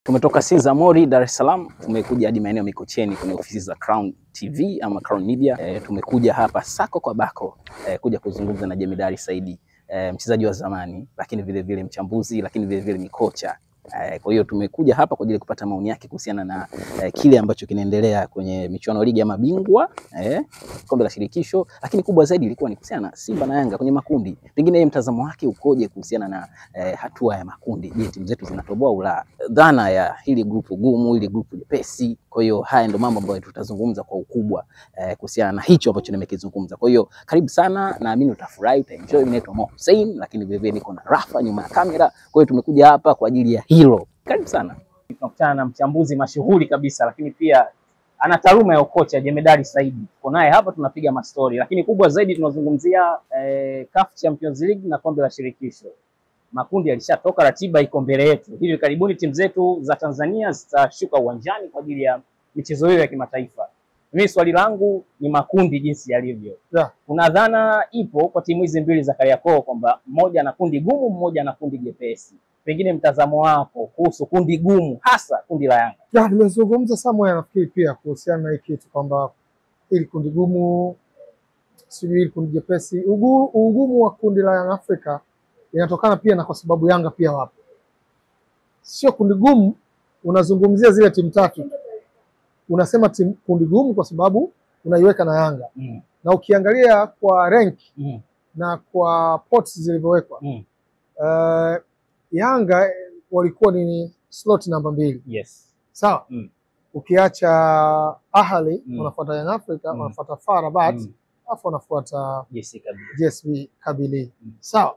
Tumetoka Sinza Mori, Dar es Salaam, tumekuja hadi maeneo Mikocheni kwenye ofisi za Crown TV ama Crown Media. Tumekuja hapa sako kwa bako kuja kuzungumza na Jemedari Saidi, mchezaji wa zamani, lakini vile vile mchambuzi, lakini vile vile mikocha. Kwa hiyo tumekuja hapa kwa ajili ya kupata maoni yake kuhusiana na kile ambacho kinaendelea kwenye michuano ligi ya mabingwa, kombe la shirikisho, lakini kubwa zaidi ilikuwa ni kuhusiana na Simba na Yanga kwenye makundi. Pengine yeye mtazamo wake ukoje kuhusiana na hatua ya makundi? Je, timu zetu zinatoboa au la? Dhana ya hili grupu gumu, hili grupu jepesi. Kwa hiyo haya ndio mambo ambayo tutazungumza kwa ukubwa kuhusiana na hicho ambacho nimekizungumza. Kwa hiyo karibu sana, naamini utafurahi, utaenjoy. Mimi naitwa Mo Hussein, lakini vile vile niko na Rafa nyuma ya kamera. Kwa hiyo tumekuja hapa kwa ajili ya hilo. Karibu sana. Tunakutana na mchambuzi mashuhuri kabisa, lakini pia ana taaluma ya ukocha, Jemedari Saidi. Tuko naye hapa tunapiga mastori, lakini kubwa zaidi tunazungumzia CAF Champions League na kombe la shirikisho. Makundi yalishatoka, ratiba iko mbele yetu. Hivi karibuni timu zetu za Tanzania zitashuka uwanjani kwa ajili ya michezo hiyo ya kimataifa. Mimi swali langu ni makundi jinsi yalivyo. Kuna dhana ipo kwa timu hizi mbili za Kariakoo kwamba mmoja ana kundi gumu, mmoja ana kundi jepesi. Pengine mtazamo wako kuhusu kundi gumu, hasa kundi la Yanga? Nimezungumza somewhere nafikiri pia kuhusiana na hiki kitu kwamba ili kundi gumu, sijui ili kundi jepesi. Ugumu wa kundi la Young Africa inatokana pia na kwa sababu Yanga pia wapo. Sio kundi gumu, unazungumzia zile timu tatu. Unasema kundi gumu kwa sababu unaiweka na Yanga. Na ukiangalia kwa rank na kwa pots zilivyowekwa, Yanga walikuwa ni slot namba 2. Yes. Sawa? Ukiacha Ahly, wanafuata Young Africa, wanafuata FAR Rabat, afu wanafuata JSV Kabylie. Sawa?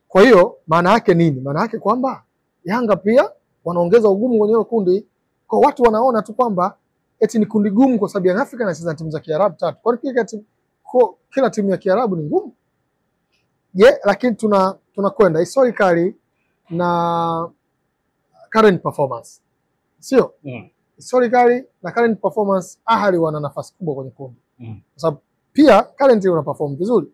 Kwa hiyo maana yake nini? Maana yake kwamba Yanga pia wanaongeza ugumu kwenye hilo kundi. Kwa watu wanaona tu kwamba eti ni kundi gumu kwa sababu Young Africa inacheza timu za Kiarabu 3. Kwa hiyo kila timu ya Kiarabu ni ngumu. Lakini tunakwenda historically na current performance. Sio? Historically na current performance, Ahly wana nafasi kubwa kwenye kundi. Kwa sababu pia currently wana perform vizuri.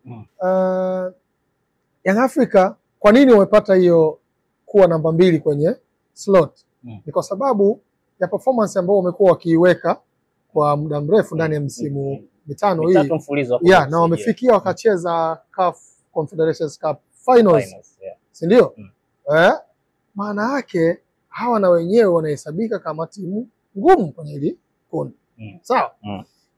Young Africa kwa nini wamepata hiyo kuwa namba 2 kwenye slot? Ni kwa sababu ya performance ambayo wamekuwa wakiiweka kwa muda mrefu ndani ya msimu mitano hii. Na wamefikia wakacheza CAF Confederations Cup Finals. Si ndio? Maana yake hawa na wenyewe wanahesabika kama timu ngumu kwenye hili kundi. Sawa?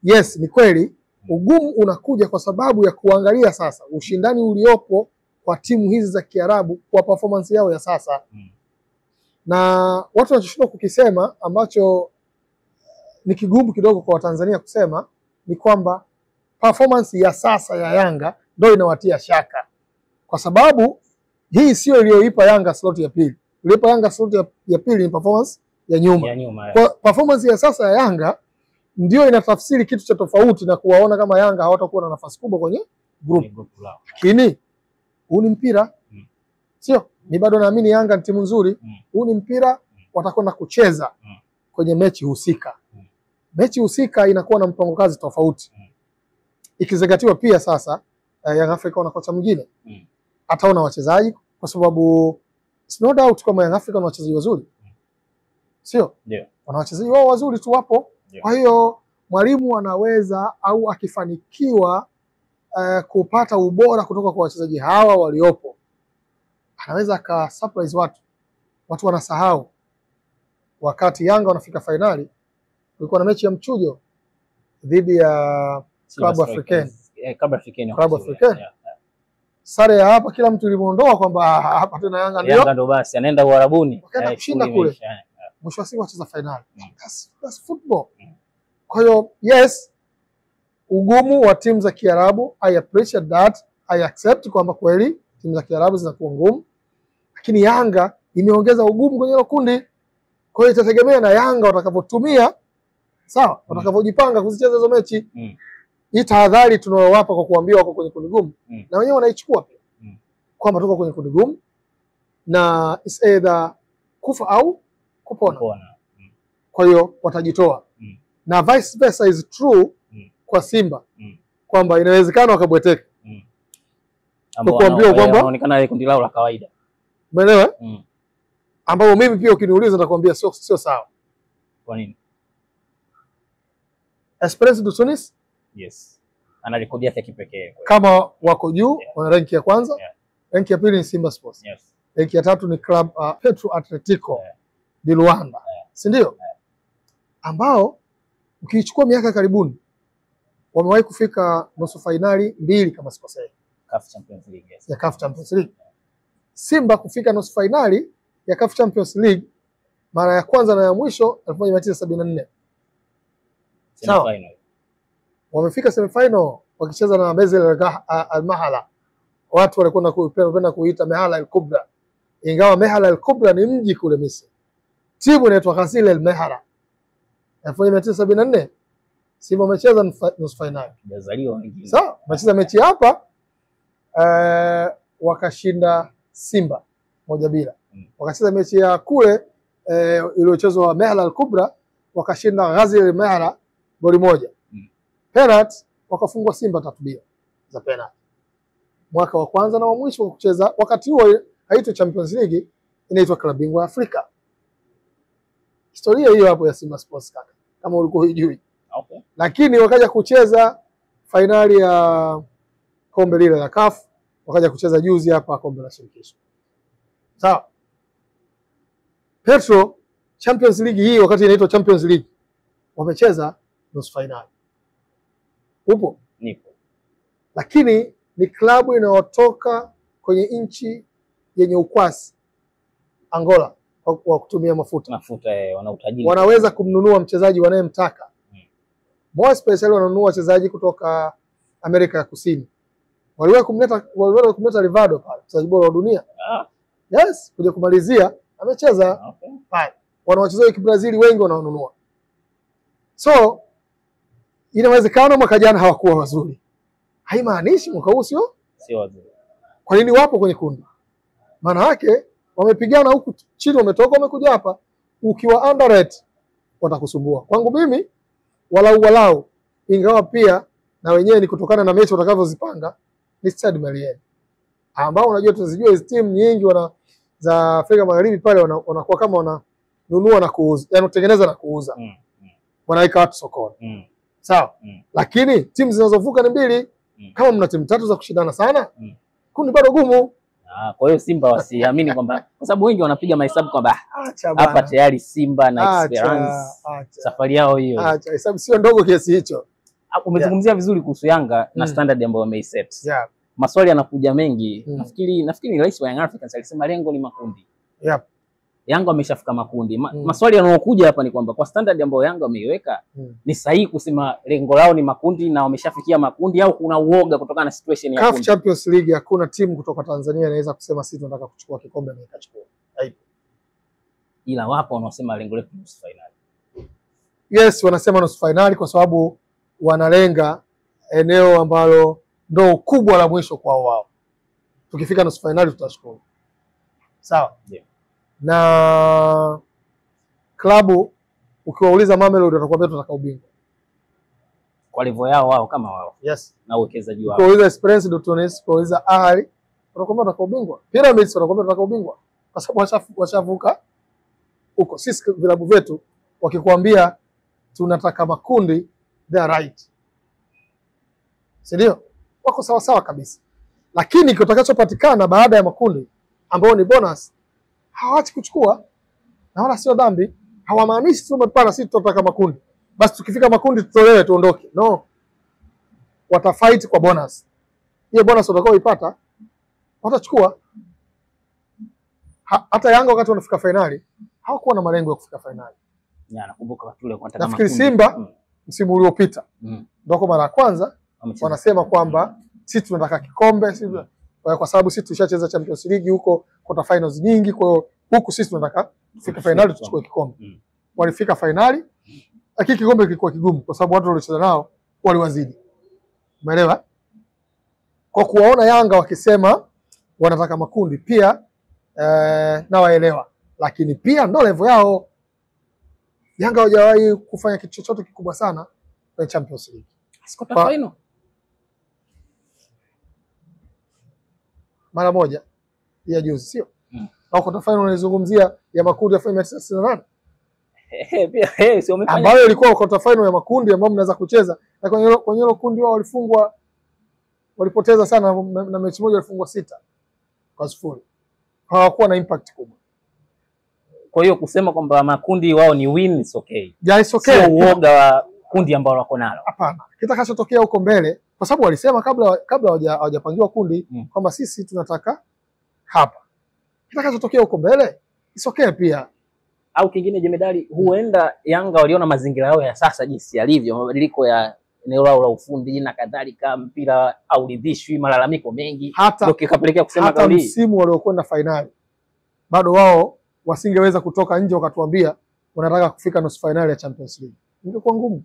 Yes, ni kweli ugumu unakuja kwa sababu ya kuangalia sasa ushindani uliopo kwa timu hizi za Kiarabu kwa performance yao ya sasa. Na watu wanashindwa kukisema, ambacho ni kigumu kidogo kwa Watanzania kusema, ni kwamba performance ya sasa ya Yanga ndio inawatia shaka. Kwa sababu hii sio iliyoipa Yanga slot ya pili. Iliyoipa Yanga slot ya pili ni performance ya nyuma. Kwa performance ya sasa ya Yanga ndio inatafsiri kitu cha tofauti na kuwaona kama Yanga hawatakuwa na nafasi kubwa kwenye group. Lakini huu ni mpira. Sio? Ni bado naamini Yanga ni timu nzuri. Huu ni mpira, watakwenda kucheza kwenye mechi husika. Mechi husika inakuwa na mpango kazi tofauti. Ikizingatiwa pia sasa Young Africa wana kocha mwingine. Ataona wachezaji kwa sababu it's no doubt kama Young Africa wana wachezaji wazuri. Sio? Wana wachezaji wao wazuri tu wapo. Kwa hiyo mwalimu anaweza au akifanikiwa kupata ubora kutoka kwa wachezaji hawa waliopo, anaweza ka surprise watu. Watu wanasahau wakati Yanga wanafika finali kulikuwa na mechi ya mchujo dhidi ya Club Africain. Sare ya hapa kila mtu limuondoa kwamba hapa tena Yanga ndio basi anaenda Uarabuni. Wakaenda kushinda kule. Mwisho wa siku wacheza finali. That's football. Kwa hiyo yes, ugumu wa timu za Kiarabu, I appreciate that. I accept kwamba kweli timu za Kiarabu zinakuwa ngumu. Lakini Yanga imeongeza ugumu kwenye hilo kundi. Kwa hiyo itategemea na Yanga watakavyotumia, sawa, watakavyojipanga kuzicheza hizo mechi. Hii tahadhari tunayowapa kwa kuambia wako kwenye kundi gumu, na wenyewe wanaichukua pia. Kwamba tuko kwenye kundi gumu na is either kufa au kupona. Kwa hiyo watajitoa. Na vice versa is true kwa Simba. Kwamba inawezekana wakabweteka. Kuambiwa kwamba wanaonekana kundi lao la kawaida. Umeelewa? ambao mimi pia ukiniuliza nitakwambia sio sawa. Kwa nini? Esperance de Tunis, Yes. Ana rekodi yake kipekee. Kama wako juu, wana rank ya kwanza. Rank ya pili ni Simba Sports. Yes. Rank ya tatu ni Club Petro Atletico di Luanda. Si ndio? Ambao ukichukua miaka karibuni wamewahi kufika nusu fainali 2 kama sikosei. CAF Champions League. Yes. Ya CAF Champions League. Simba kufika nusu fainali ya CAF Champions League mara ya kwanza na ya mwisho 1974. Sawa. Wamefika semifinal wakicheza na Bezel Al-Mahala. Watu walikuwa wanapenda kuita Mehala Al-Kubra. Ingawa Mehala Al-Kubra ni mji kule Misri. Timu inaitwa Ghazal Al-Mehala. 1974 Simba wamecheza nusu finali. Hajazaliwa wengine. Sawa, wamecheza mechi hapa wakashinda Simba 1-0. Wakacheza mechi ya kule iliyochezwa Mehala Al-Kubra wakashinda Ghazal Al-Mehala 1-1. Penalty wakafungwa Simba 3-0 za penalty. Mwaka wa kwanza na wa mwisho wa kucheza, wakati huo haitwa Champions League, inaitwa Klabu Bingwa Afrika. Historia hiyo hapo ya Simba Sports kaka, kama ulikuwa hujui. Okay. Lakini wakaja kucheza fainali ya kombe lile la CAF, wakaja kucheza juzi hapa kombe la shirikisho. Sawa. Petro Champions League hii wakati inaitwa Champions League wamecheza nusu finali. Upo? Nipo. Lakini ni klabu inayotoka kwenye nchi yenye ukwasi, Angola, kwa kutumia mafuta. Wana utajiri. Wanaweza kumnunua mchezaji wanayemtaka. More especially wananunua wachezaji kutoka Amerika ya Kusini. Waliwahi kumleta Rivaldo pale, mchezaji bora wa dunia. Yes, kuja kumalizia amecheza. Okay. Pale. Wana wachezaji wa Kibrazili wengi wanaonunua. So inawezekana mwaka jana hawakuwa wazuri. Haimaanishi mwaka huu sio wazuri. Kwa nini wapo kwenye kundi? Maana yake wamepigana huku chini, wametoka wamekuja hapa. Ukiwa underrate watakusumbua. Kwangu mimi walau ingawa pia na wenyewe ni kutokana na mechi watakavyozipanga ni Stade Malien. Ambao unajua tunazijua hizo timu nyingi za Afrika Magharibi pale wanakuwa kama wananunua na kuuza, yani kutengeneza na kuuza. Wanaweka watu sokoni. Sawa? Lakini timu zinazovuka ni 2. Kama mna timu 3 za kushindana sana, kundi bado gumu. Kwa hiyo Simba wasiamini kwamba, kwa sababu wengi wanapiga mahesabu kwamba hapa tayari Simba na Esperance safari yao hiyo. Acha, hesabu sio ndogo kiasi hicho. Umezungumzia vizuri kuhusu Yanga na standard ambayo wameiset. Maswali yanakuja mengi. Nafikiri rais wa Young Africans alisema lengo ni makundi. Yanga wameshafika makundi. Maswali yanayokuja hapa ni kwamba kwa standard ambayo Yanga wameiweka ni sahihi kusema lengo lao ni makundi na wameshafikia makundi, au kuna uoga kutokana na situation ya CAF kundi? Champions League hakuna timu kutoka Tanzania inaweza kusema sisi tunataka kuchukua kikombe na ikachukua. Haipo. Ila wapo wanaosema lengo letu ni nusu finali. Yes, wanasema nusu finali kwa sababu wanalenga eneo ambalo ndo kubwa la mwisho kwao wao. Tukifika nusu finali tutashukuru. Sawa? Na klabu ukiwauliza Mamelodi watakwambia tunataka ubingwa. Kwa level yao wao kama wao. Yes. Na uwekezaji wao. Ukiwauliza Esperance de Tunis, ukiwauliza Ahly, watakwambia tunataka ubingwa. Pyramids watakwambia tunataka ubingwa. Kwa sababu washavuka huko. Sisi vilabu vyetu wakikwambia tunataka makundi, they are right. Sindio? Wako sawa sawa kabisa. Lakini kitakachopatikana baada ya makundi ambao ni bonus hawaachi kuchukua, na wala sio dhambi. Hawamaanishi tumepana sisi tunataka makundi, basi tukifika makundi tutolewe tuondoke. No, watafight kwa bonus. Hiyo bonus watakaoipata watachukua. Hata Yanga wakati wanafika finali hawakuwa na malengo ya kufika finali. Nakumbuka watu wale wanataka makundi. Nafikiri Simba msimu uliopita ndio kwa mara ya kwanza wanasema kwamba sisi tunataka kikombe, sisi kwa sababu sisi tushacheza Champions League huko, quarter finals nyingi, kwa hiyo huku sisi tunataka tufike finali tuchukue kikombe. Walifika finali, lakini kikombe kilikuwa kigumu kwa sababu watu waliocheza nao waliwazidi. Umeelewa? Kwa kuwaona Yanga wakisema wanataka makundi pia na waelewa, lakini pia ndo level yao. Yanga hawajawahi kufanya kitu chochote kikubwa sana kwenye Champions League. Quarter final mara moja ya juzi, sio? Na quarter final unaizungumzia ya makundi ya 1998 pia sio umefanya ambayo ilikuwa quarter final ya makundi ambayo mnaweza kucheza, na kwenye hilo kundi wao walipoteza sana, na mechi moja walifungwa 6-0. Hawakuwa na impact kubwa. Kwa hiyo kusema kwamba makundi wao ni win is okay. Yeah, it's okay. Sio uoga wa kundi ambao wako nalo. Hapana. Kitakachotokea huko mbele, kwa sababu walisema kabla hawajapangiwa kundi kwamba sisi tunataka hapa. Kitakachotokea huko mbele it's okay pia. Au kingine Jemedari, huenda Yanga waliona mazingira yao ya sasa jinsi yalivyo, mabadiliko ya eneo lao la ufundi na kadhalika, mpira au ridhishwi, malalamiko mengi, ndio kikapelekea kusema kauli. Hata msimu waliokwenda finali bado wao wasingeweza kutoka nje wakatuambia wanataka kufika nusu finali ya Champions League. Ingekuwa ngumu.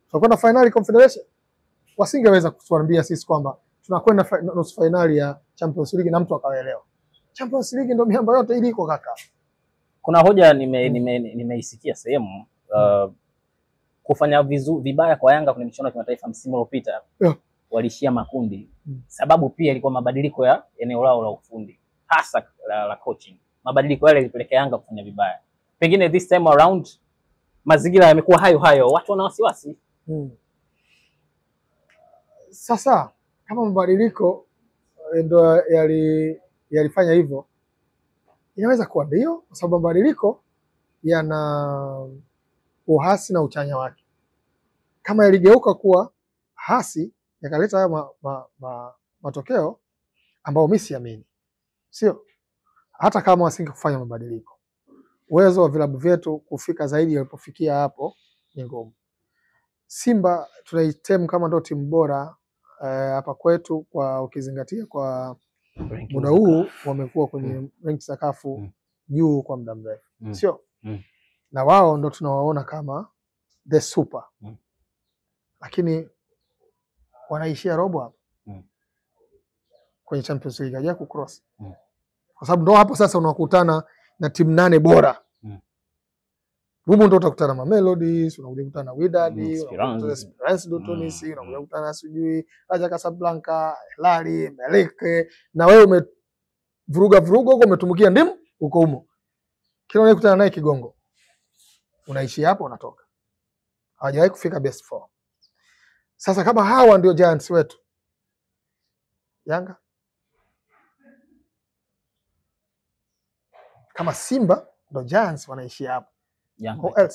Tunakwenda finali Confederation, wasingeweza kutuambia sisi kwamba tunakwenda nusu finali ya Champions League na mtu akaelewa. Champions League ndio miamba yote iliko kaka. Kuna hoja nimeisikia sehemu kufanya vibaya kwa Yanga kwenye michuano ya kimataifa msimu uliopita. Walishia makundi. Sababu pia ilikuwa mabadiliko ya eneo lao la ufundi, hasa la coaching. Mabadiliko yale yalipelekea Yanga kufanya vibaya. Pengine this time around mazingira yamekuwa hayo, watu wana wasiwasi. Sasa kama mabadiliko ndio yalifanya hivyo, inaweza kuwa ndio, kwa sababu mabadiliko yana uhasi na uchanya wake. Kama yaligeuka kuwa hasi yakaleta haya matokeo ambao mimi siamini, sio hata kama wasingefanya mabadiliko, uwezo wa vilabu vyetu kufika zaidi yalipofikia hapo ni ngumu. Simba tunaitem kama ndio timu bora hapa kwetu, kwa ukizingatia kwa muda huu wamekuwa kwenye rank za kafu juu kwa muda mrefu, sio? Na wao ndo tunawaona kama the super, lakini wanaishia robo hapa kwenye Champions League, haja kucross, kwa sababu ndo hapo sasa unakutana na timu 8 bora. Humo ndo utakutana na Mamelodi, unakuja kukutana na Wydad, Esperance de Tunis, unakuja kukutana sijui Raja Casablanca, Hilal, Melek, na wewe umevuruga huko, umetumukia ndimu huko humo. Kila unayekutana naye kigongo, unaishi hapo, unatoka. Hawajawahi kufika best 4. Sasa kama hawa ndio giants wetu, Yanga kama Simba ndio giants wanaishi hapo, Yanga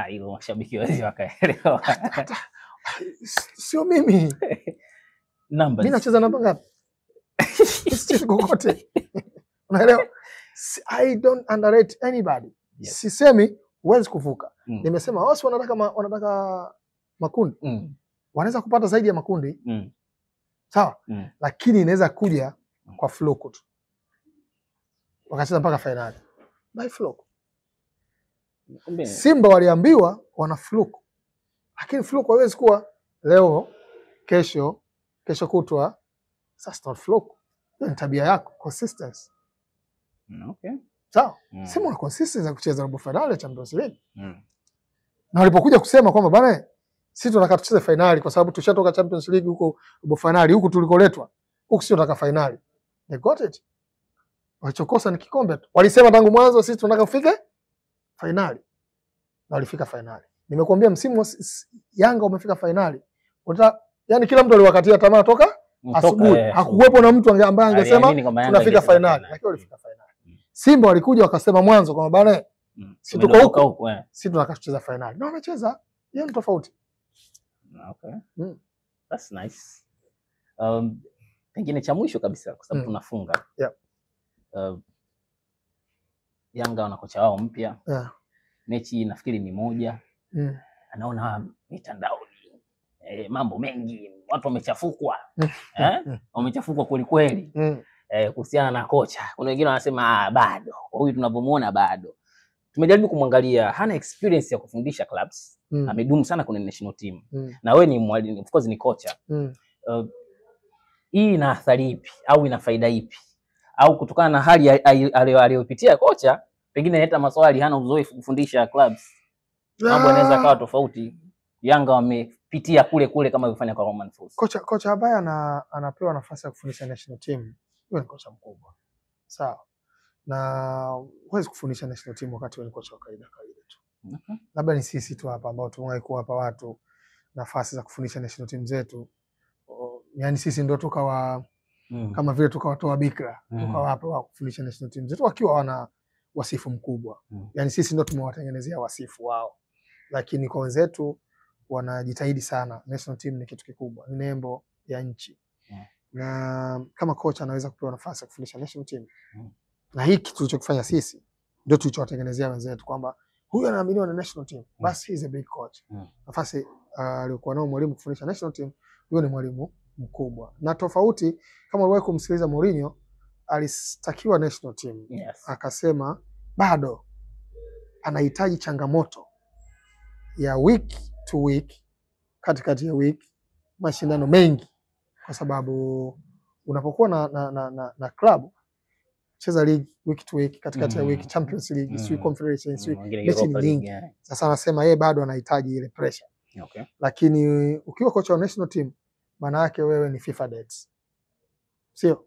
hilo mashabiki wao wakaelewa. Sio mimi. Numbers. Mimi nacheza namba ngapi? Sisi kokote. Unaelewa? I don't underrate anybody. Yes. Sisemi huwezi kuvuka. Nimesema wao wanataka makundi. Wanaweza kupata zaidi ya makundi. Sawa? Lakini inaweza kuja kwa fluke tu. Wakacheza mpaka finali. By fluke. Simba waliambiwa wana fluke. Lakini fluke haiwezi kuwa leo, kesho kutwa. Sasa not fluke. Hiyo ni tabia yako, consistency. Okay. Sawa? Simba wana consistency ya kucheza robo finali ya Champions League. Na walipokuja kusema kwamba bana sisi tunataka tucheze finali kwa sababu tushatoka Champions League huko robo finali, huku tulikoletwa. Huku sio tunataka finali. They got it. Walichokosa ni kikombe tu. Walisema tangu mwanzo sisi tunataka kufika finali. Na walifika finali. Nimekuambia msimu Yanga umefika finali. Yaani kila mtu aliwakatia tamaa toka asubuhi. Hakuwepo na mtu ambaye angesema tunafika finali. Lakini walifika finali. Simba walikuja wakasema mwanzo kwamba bana sisi tuko huko. Sisi tunataka kucheza finali. Na wamecheza. Hiyo ni tofauti. Okay. That's nice. Pengine cha mwisho kabisa kwa sababu tunafunga. Yanga wana kocha wao mpya. Mechi nafikiri ni moja. Anaona mitandaoni mambo mengi, watu wamechafukwa. Wamechafukwa kweli kweli. Kuhusiana na kocha. Kuna wengine wanasema bado. Huyu tunavyomuona bado. Tumejaribu kumwangalia, hana experience ya kufundisha clubs. Amedumu sana kwenye national team. Na wewe ni mwalimu, of course ni kocha. Hii ina athari ipi au ina faida ipi? Au kutokana na hali aliyopitia kocha, pengine hata maswali hana uzoefu kufundisha clubs. Mambo yanaweza kawa tofauti. Yanga wamepitia kule kama walivyofanya kwa Romain Folz. Kocha ambaye anapewa nafasi ya kufundisha national team, huyo ni kocha mkubwa. Sawa. Na huwezi kufundisha national team wakati wewe ni kocha wa kawaida tu. Labda ni sisi tu hapa ambao tumewahi kuwapa watu nafasi za kufundisha national team zetu. Yaani sisi ndio tukawa kama vile tukawatoa bikra, tukawapa wa kufundisha national team zetu wakiwa wana wasifu mkubwa. Yaani sisi ndio tumewatengenezea wasifu wao. Lakini kwa wenzetu wanajitahidi sana. National team ni kitu kikubwa, ni nembo ya nchi. Na kama kocha anaweza kupewa nafasi ya kufundisha national team. Na hiki tulichokifanya sisi ndio tulichowatengenezea wenzetu kwamba huyu anaaminiwa na national team, basi he is a big coach. Nafasi aliyokuwa nao mwalimu kufundisha national team, huyo ni mwalimu mkubwa. Na tofauti kama wewe kumsikiliza Mourinho, alistakiwa national team. Akasema bado anahitaji changamoto ya week to week, katikati ya week, mashindano mengi, kwa sababu unapokuwa na club cheza league week to week, katikati ya week Champions League, sio Confederation, mechi nyingi. Sasa anasema yeye bado anahitaji ile pressure. Lakini ukiwa kocha wa national team, maana yake wewe ni FIFA dates. Sio?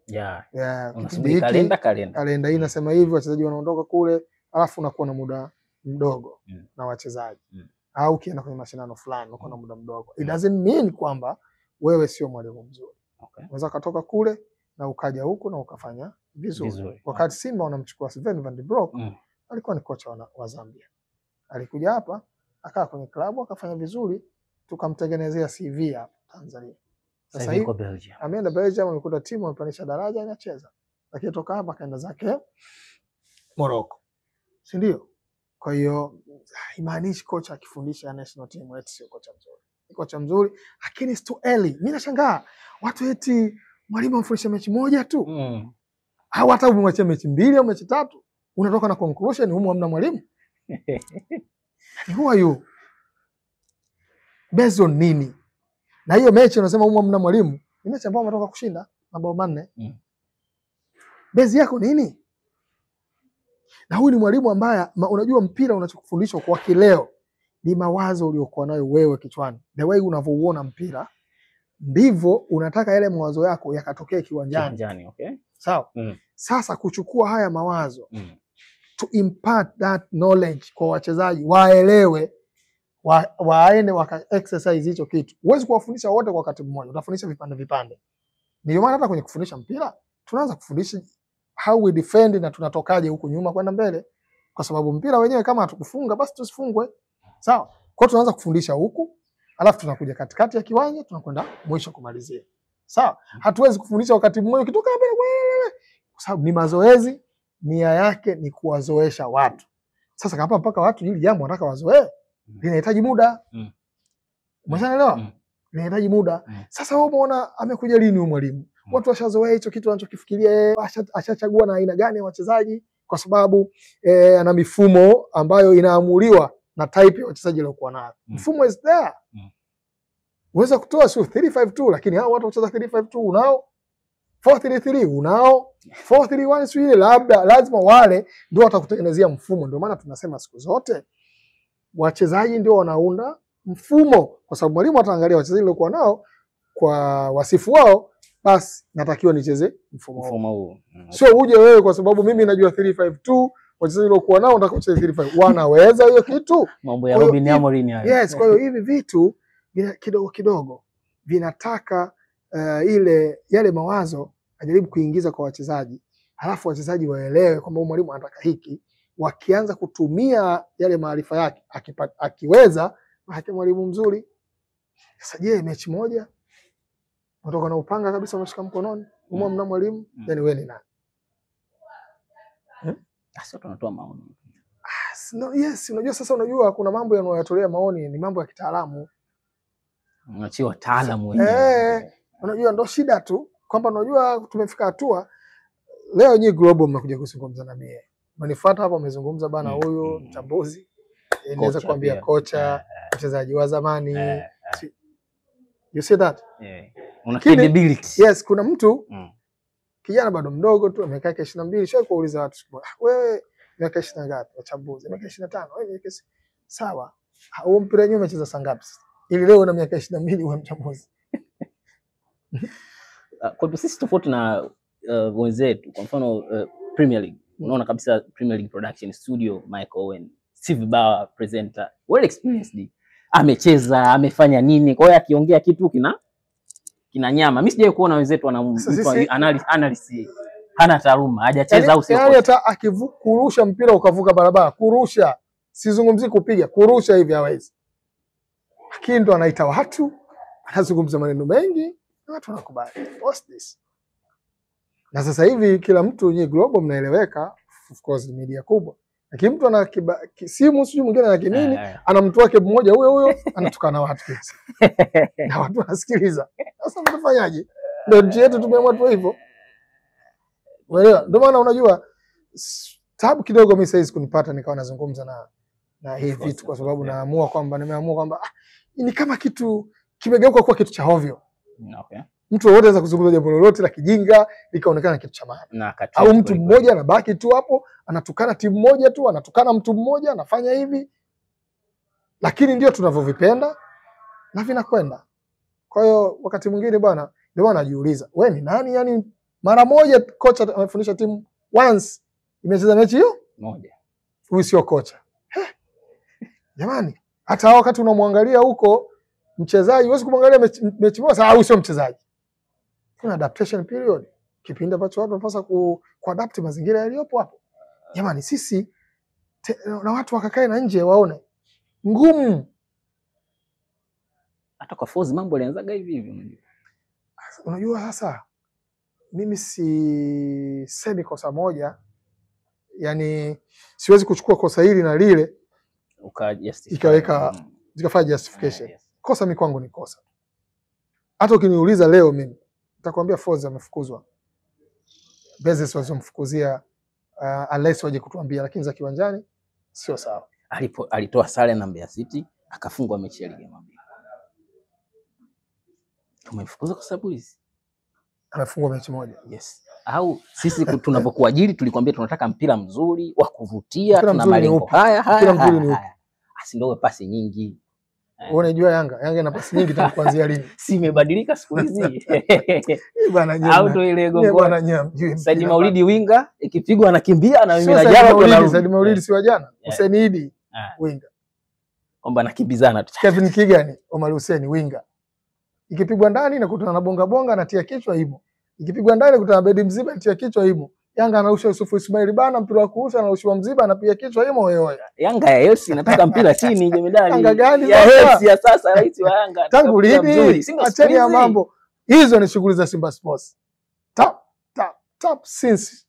Unasubiri kalenda hii inasema hivi, wachezaji wanaondoka kule, alafu unakuwa na muda mdogo na wachezaji. Au ukienda kwenye mashindano fulani unakuwa na muda mdogo. It doesn't mean kwamba wewe sio mwalimu mzuri. Unaweza kutoka kule na ukaja huku na ukafanya vizuri. Wakati Simba wanamchukua Sven van der Broek, alikuwa ni kocha wa Zambia. Alikuja hapa, akaa kwenye klabu akafanya vizuri, tukamtengenezea CV hapa Tanzania. Sasa hivi ameenda Belgium, amekuta timu amepandisha daraja, anacheza. Lakini toka hapa kaenda zake Morocco. Si ndio? Kwa hiyo imaanishi kocha akifundisha national team wetu sio kocha mzuri. Ni kocha mzuri, lakini it's too early. Mimi nashangaa watu eti mwalimu amfundisha mechi moja tu. Au hata umemwachia mechi 2 au mechi 3, unatoka na conclusion humu hamna mwalimu. Who are you? Based on nini? Na hiyo mechi unasema humu hamna mwalimu, ni mechi ambayo umetoka kushinda mabao 4. Base yako nini? Na huyu ni mwalimu ambaye unajua mpira unachokufundishwa kwa kileo ni mawazo uliokuwa nayo wewe kichwani. The way unavyouona mpira ndivyo unataka yale mawazo yako yakatokee kiwanjani. Sawa? Sasa kuchukua haya mawazo to impart that knowledge kwa wachezaji waelewe, waende waka exercise hicho kitu. Huwezi kuwafundisha wote kwa wakati mmoja, utafundisha vipande. Ndio maana hata kwenye kufundisha mpira tunaanza kufundisha how we defend na tunatokaje huku nyuma kwenda mbele, kwa sababu mpira wenyewe kama hatukufunga basi tusifungwe. Sawa? Kwa hiyo tunaanza kufundisha huku, alafu tunakuja katikati ya kiwanja tunakwenda mwisho kumalizia. Sawa? Hatuwezi kufundisha wakati mmoja ukitoka mbele, kwa sababu ni mazoezi, nia yake ni kuwazoesha watu. Sasa hapa mpaka watu hili jambo wanataka wazoee, linahitaji muda. Umeshaelewa? Linahitaji muda. Sasa wewe umeona amekuja lini huyu mwalimu? Watu washazoea hicho kitu anachokifikiria yeye, ashachagua na aina gani ya wachezaji, kwa sababu ana mifumo ambayo inaamuliwa na type ya wachezaji waliokuwa nayo. Mfumo is there. Uweza kutoa sio 352, lakini hao watu wacheza 352 unao, 433 unao, 431 sio, labda lazima wale ndio watakutengenezea mfumo. Ndio maana tunasema siku zote wachezaji ndio wanaunda mfumo, kwa sababu mwalimu ataangalia wachezaji waliokuwa nao kwa wasifu wao, basi natakiwa nicheze mfumo huu. Sio uje wewe kwa sababu mimi najua 352, wachezaji waliokuwa nao nataka kucheza 352. Wanaweza hiyo kitu? Mambo ya Robin Amorim hayo. Yes, kwa hiyo hivi vitu kidogo kidogo vinataka yale mawazo ajaribu kuingiza kwa wachezaji, halafu wachezaji waelewe kwamba mwalimu anataka hiki. Wakianza kutumia yale maarifa yake, akiweza hata mwalimu mzuri. Sasa je, mechi moja unatoka na upanga kabisa umeshika mkononi, mna mwalimu, yani wewe ni nani? Sasa tunatoa maoni. Yes, unajua sasa, unajua kuna mambo yanayotolea maoni ni mambo ya kitaalamu. Unachia wataalamu wenyewe. Unajua ndo shida tu kwamba unajua tumefika hatua leo nyinyi Global mnakuja kuzungumza na mimi. Mnifuata hapa umezungumza bana, huyu mchambuzi inaweza kuambia kocha, mchezaji wa zamani. You see that? Una credibility. Yes, kuna mtu kijana bado mdogo tu miaka 22, sio kuuliza watu wewe miaka 20 ngapi? Wachambuzi miaka 25. Wewe miaka sawa. Huo mpira wenyewe umecheza saa ngapi? Ili leo una miaka 22 uwe mchambuzi. Kwa sisi tofauti na wenzetu, kwa mfano Premier League. Unaona kabisa Premier League production studio, Michael Owen, Steve Bauer presenter, well experienced. Amecheza, amefanya nini? Kwa hiyo akiongea kitu kina nyama. Mimi sijawahi kuona wenzetu analyst hana taaluma, hajacheza au sio? Hata akikurusha mpira ukavuka barabara, kurusha, sizungumzi kupiga, kurusha hivi hawezi. Lakini ndo anaita watu, anazungumza maneno mengi, na watu wanakubali. What's this? Na sasa hivi kila mtu nye global mnaeleweka, of course media kubwa. Lakini mtu ana simu sio mwingine na kinini, ana mtu wake mmoja huyo anatukana watu kisa. Na watu wanasikiliza. Sasa mtafanyaje? Ndio nchi yetu tumeamua tu hivyo. Wewe ndio maana unajua tabu kidogo mimi sasa kunipata nikawa nazungumza na hii vitu kwa sababu nimeamua kwamba ni kama kitu kimegeuka kuwa kitu cha hovyo. Okay. Mtu wote anaweza kuzungumza jambo lolote la kijinga likaonekana kitu cha maana. Au mtu mmoja anabaki tu hapo, anatukana timu moja tu, anatukana mtu mmoja, anafanya hivi. Lakini ndio tunavyovipenda na vinakwenda. Kwa hiyo wakati mwingine bwana, ndio anajiuliza, wewe ni nani? Yani mara moja kocha amefundisha timu once imecheza mechi hiyo moja. Huyu sio kocha. Jamani, hata wakati unamwangalia huko mchezaji, huwezi kumwangalia mechi moja sasa huyu sio mchezaji. Kuna adaptation period. Kipindi ambacho watu wanapaswa kuadapt mazingira yaliyopo hapo. Jamani sisi na watu wakakae na nje waone. Ngumu. Hata kwa Force mambo yalianzaga hivi. Unajua sasa mimi sisemi kosa moja. Yani siwezi kuchukua kosa hili na lile ikaweka zikafanya justification. Yes. Kosa mimi kwangu ni kosa. Hata ukiniuliza leo mimi nitakwambia Force amefukuzwa. Bezos wazomfukuzia unless waje kutuambia, lakini za kiwanjani sio sawa. Alitoa sare na Mbeya City akafungwa mechi ya ligi ya mabingwa. Tumemfukuza kwa sababu hizi. Amefungwa mechi moja. Yes. Au sisi tunapokuajiri tulikwambia tunataka mpira mzuri wa kuvutia, tuna malengo haya. Mpira mzuri ni upi? Asindoe pasi nyingi. Unajua Yanga ina pasi nyingi tangu kuanzia lini? Si imebadilika siku hizi. Bwana nyama. Au ndio ile gongo. Bwana nyama. Said Maulidi winga ikipigwa anakimbia na mimi na jana Said Maulidi si wa jana. Hussein Idi winga. Kwamba anakimbizana tu. Kevin Kigani, Omar Hussein winga. Ikipigwa ndani na kutana na bonga anatia kichwa himo. Ikipigwa ndani kutana na Bedi Mziba anatia kichwa himo. Yanga anarusha Yusufu Ismail bana mpira wa kurusha anarusha Mziba anapiga kichwa himo wewe. Yanga ya Elsi inataka mpira chini jemedali. Yanga gani ya Elsi ya sasa rais wa Yanga. Tangu lini? Acheni ya mambo. Hizo ni shughuli za Simba Sports. Top since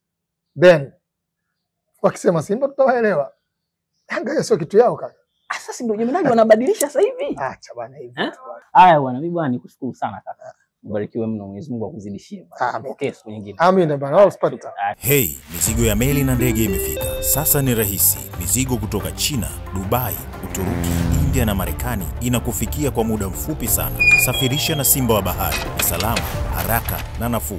then. Wakisema Simba tutawaelewa. Yanga sio kitu yao kaka. Sasa ndio jemedali wanabadilisha sasa hivi. Acha bwana hivi. Haya bwana, mimi bwana nikushukuru sana kaka. Mbarikiwe mno, Mwenyezi Mungu akuzidishie. Okay, siku nyingine. Amina bwana, usipata. Hey, mizigo ya meli na ndege imefika. Sasa ni rahisi. Mizigo kutoka China, Dubai, Uturuki, India na Marekani inakufikia kwa muda mfupi sana. Safirisha na Simba wa Bahari. Salama, haraka na nafuu.